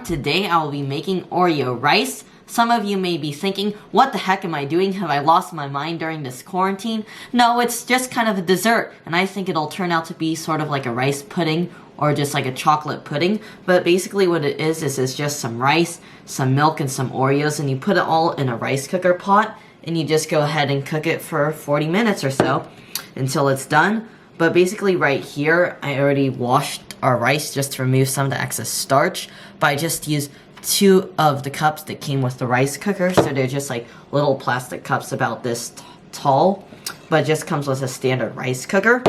everyone, today I will be making Oreo rice. Some of you may be thinking, what the heck am I doing? Have I lost my mind during this quarantine? No, it's just kind of a dessert, and I think it'll turn out to be sort of like a rice pudding or just like a chocolate pudding. But basically what it is it's just some rice, some milk, and some Oreos, and you put it all in a rice cooker pot, and you just go ahead and cook it for 40 minutes or so until it's done. But basically right here, I already washed our rice just to remove some of the excess starch, but I just used 2 of the cups that came with the rice cooker, so they're just like little plastic cups about this tall, but it just comes with a standard rice cooker.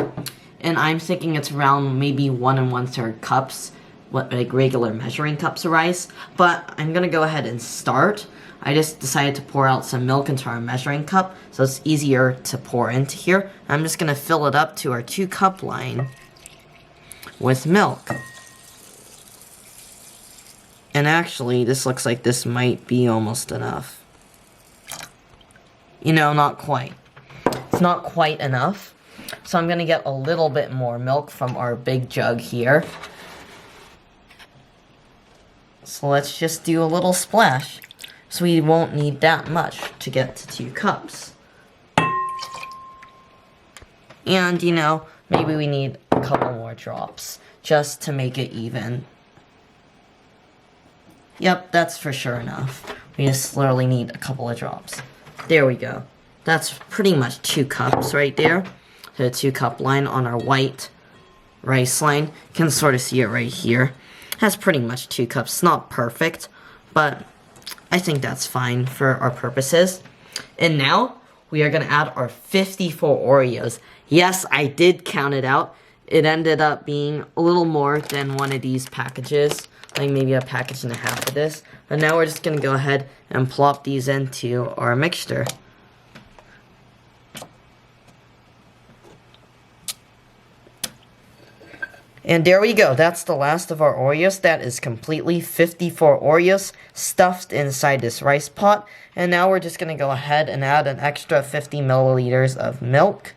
And I'm thinking it's around maybe 1 1/3 cups, like regular measuring cups of rice, but I'm gonna go ahead and start. I just decided to pour out some milk into our measuring cup, so it's easier to pour into here. I'm just gonna fill it up to our 2-cup line with milk. And actually, this looks like this might be almost enough. You know, not quite. It's not quite enough. So I'm gonna get a little bit more milk from our big jug here. So let's just do a little splash. So we won't need that much to get to 2 cups. And, you know, maybe we need a couple more drops just to make it even. Yep, that's for sure enough. We just literally need a couple of drops. There we go. That's pretty much 2 cups right there. The 2-cup line on our white rice line. You can sort of see it right here. That's pretty much 2 cups. It's not perfect, but I think that's fine for our purposes. And now, we are going to add our 54 Oreos. Yes, I did count it out. It ended up being a little more than one of these packages. Like maybe a package and a half of this. But now we're just going to go ahead and plop these into our mixture. And there we go. That's the last of our Oreos. That is completely 54 Oreos stuffed inside this rice pot. And now we're just going to go ahead and add an extra 50 milliliters of milk.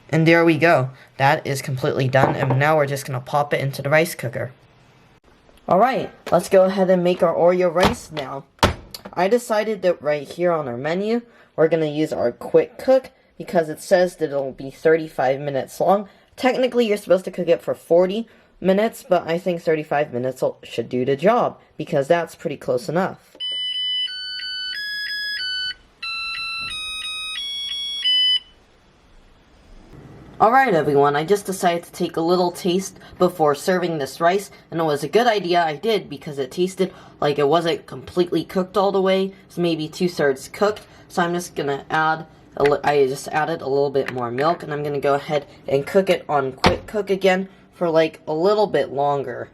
And there we go. That is completely done. And now we're just going to pop it into the rice cooker. Alright, let's go ahead and make our Oreo rice now. I decided that right here on our menu, we're going to use our quick cook because it says that it'll be 35 minutes long. Technically, you're supposed to cook it for 40 minutes, but I think 35 minutes should do the job, because that's pretty close enough. Alright everyone, I just decided to take a little taste before serving this rice, and it was a good idea I did, because it tasted like it wasn't completely cooked all the way. It's maybe 2/3 cooked, so I'm just gonna add I just added a little bit more milk, and I'm going to go ahead and cook it on quick cook again for like a little bit longer,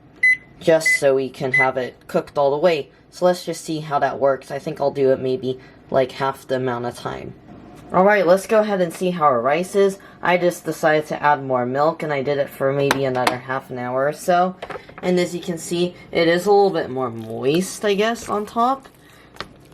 just so we can have it cooked all the way. So let's just see how that works. I think I'll do it maybe like half the amount of time. Alright, let's go ahead and see how our rice is. I just decided to add more milk, and I did it for maybe another half an hour or so. And as you can see, it is a little bit more moist, I guess, on top,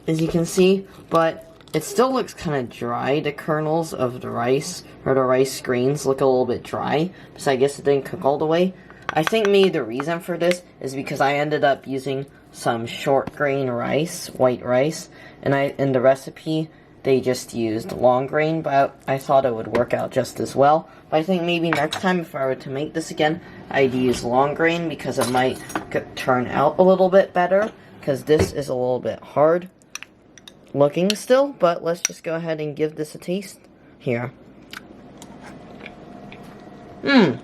as you can see, but it still looks kind of dry. The kernels of the rice, or the rice grains, look a little bit dry, so I guess it didn't cook all the way. I think maybe the reason for this is because I ended up using some short grain rice, white rice, and in the recipe, they just used long grain, but I thought it would work out just as well. But I think maybe next time, if I were to make this again, I'd use long grain, because it might turn out a little bit better, because this is a little bit hard looking still, but let's just go ahead and give this a taste here. You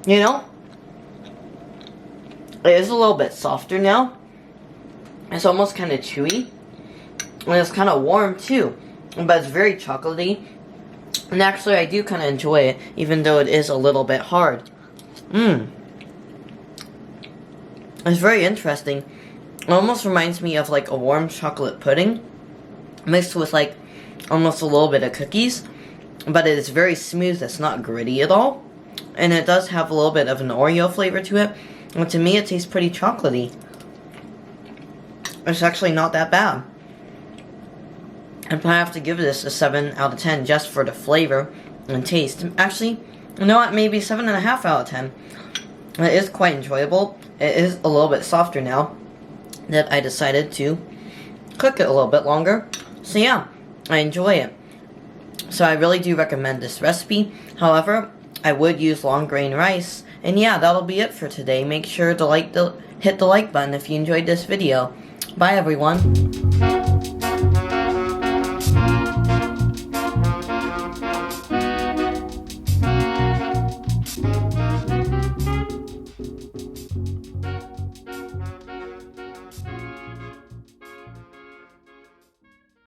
know, it is a little bit softer now. It's almost kind of chewy, and it's kind of warm too, but it's very chocolatey, and actually I do kind of enjoy it, even though it is a little bit hard. It's very interesting. It almost reminds me of like a warm chocolate pudding mixed with like almost a little bit of cookies, but it is very smooth. It's not gritty at all, and it does have a little bit of an Oreo flavor to it, and to me it tastes pretty chocolatey. It's actually not that bad. I'd probably have to give this a 7 out of 10 just for the flavor and taste. Actually, you know what, maybe 7.5 out of 10. It is quite enjoyable. it is a little bit softer now that I decided to cook it a little bit longer. So yeah, I enjoy it. So I really do recommend this recipe. However, I would use long grain rice. And yeah, that'll be it for today. Make sure to hit the like button if you enjoyed this video. Bye everyone.